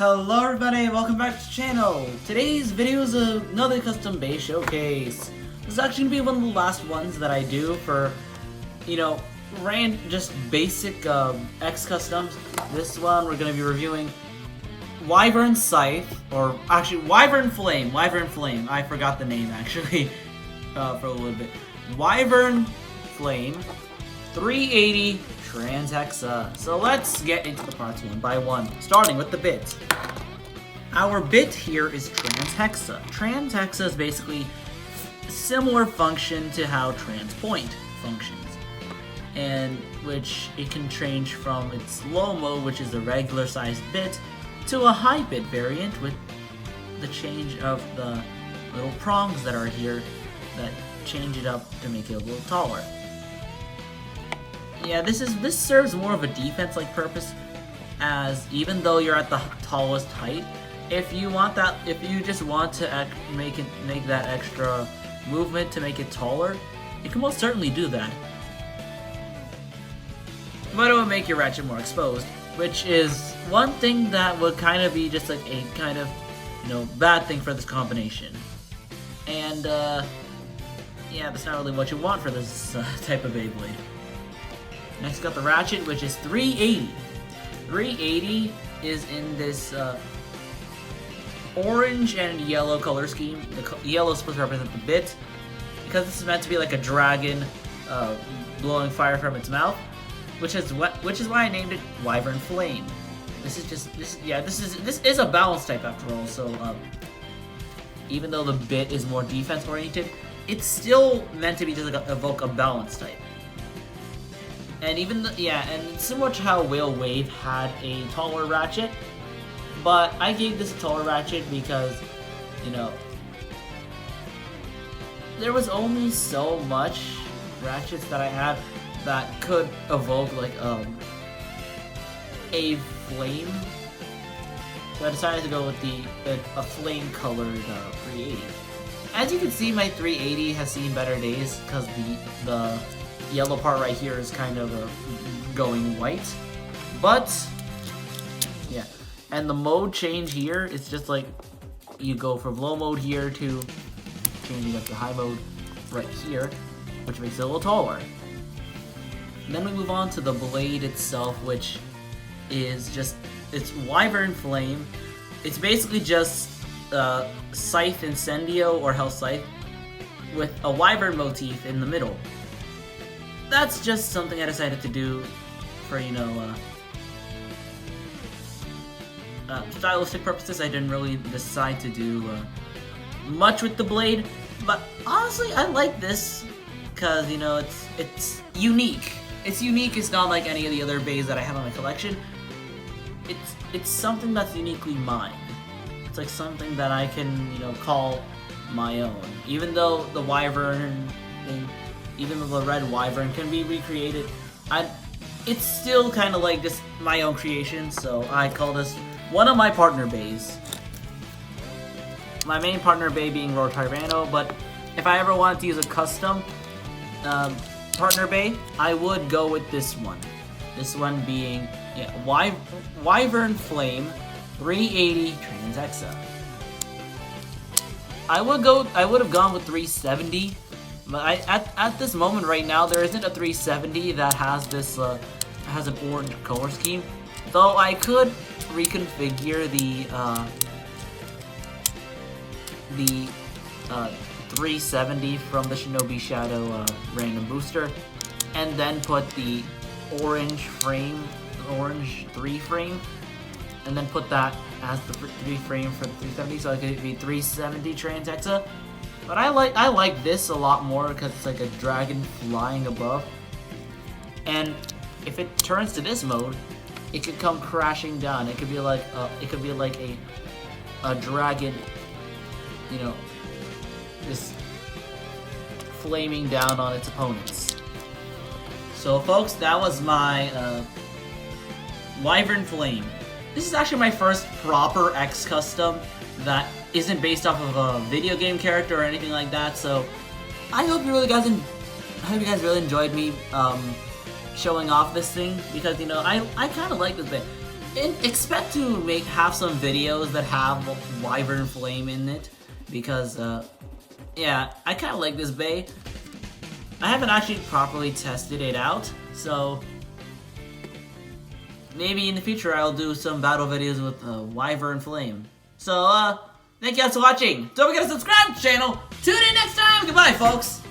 Hello everybody, welcome back to the channel. Today's video is another custom base showcase. This is actually going to be one of the last ones that I do for, just basic X customs. This one we're going to be reviewing Wyvern Scythe, or actually WyvernFlame. I forgot the name actually for a little bit. WyvernFlame 380 Transhexa. So let's get into the parts one by one, starting with the bit. Our bit here is Transhexa. Transhexa is basically similar function to how Transpoint functions, and which it can change from its low mode, which is a regular sized bit, to a high bit variant with the change of the little prongs that are here that change it up to make it a little taller. Yeah, this serves more of a defense-like purpose, as even though you're at the tallest height, if you just want to make that extra movement to make it taller, you can most certainly do that. But it would make your ratchet more exposed, which is one thing that would kind of be just like a kind of, bad thing for this combination. And yeah, that's not really what you want for this type of Beyblade. Next, got the ratchet, which is 380. 380 is in this orange and yellow color scheme. The yellow is supposed to represent the bit, because this is meant to be like a dragon blowing fire from its mouth, which is why I named it WyvernFlame. This is a balance type after all. So even though the bit is more defense oriented, it's still meant to be just like evoke a balance type. And and it's similar to how Whale Wave had a taller ratchet, but I gave this a taller ratchet because, there was only so much ratchets that I had that could evoke like a flame. So I decided to go with a flame colored 380. As you can see, my 380 has seen better days because the yellow part right here is kind of going white, but yeah, and the mode change here is just like you go from low mode here to changing up to high mode right here, which makes it a little taller. And then we move on to the blade itself, which is it's WyvernFlame. It's basically just Scythe Incendio or Hell Scythe with a wyvern motif in the middle. That's just something I decided to do for, stylistic purposes. I didn't really decide to do much with the blade, but honestly, I like this because, it's unique. It's unique. It's not like any of the other bays that I have in my collection. It's something that's uniquely mine. It's like something that I can, call my own. Even though the wyvern thing, even though the red wyvern can be recreated, it's still kind of like just my own creation, so I call this one of my partner bays. My main partner bay being Roar Tyranno, but if I ever wanted to use a custom partner bay, I would go with this one. This one being WyvernFlame 380 Transhexa. I would have gone with 370. But at this moment right now, there isn't a 370 that has this has an orange color scheme. Though I could reconfigure the 370 from the Shinobi Shadow random booster, and then put the orange 3 frame, and then put that as the 3 frame for the 370, so it could be 370 Transhexa. But I like this a lot more because it's like a dragon flying above, and if it turns to this mode, it could come crashing down. It could be like a dragon, just flaming down on its opponents. So folks, that was my WyvernFlame. This is actually my first proper X custom that isn't based off of a video game character or anything like that, so I hope you guys really enjoyed me showing off this thing, because I kind of like this bit. expect to have some videos that have WyvernFlame in it, because yeah, I kind of like this bay. I haven't actually properly tested it out, so maybe in the future I'll do some battle videos with WyvernFlame. So thank you guys for watching. Don't forget to subscribe to the channel. Tune in next time. Goodbye, folks.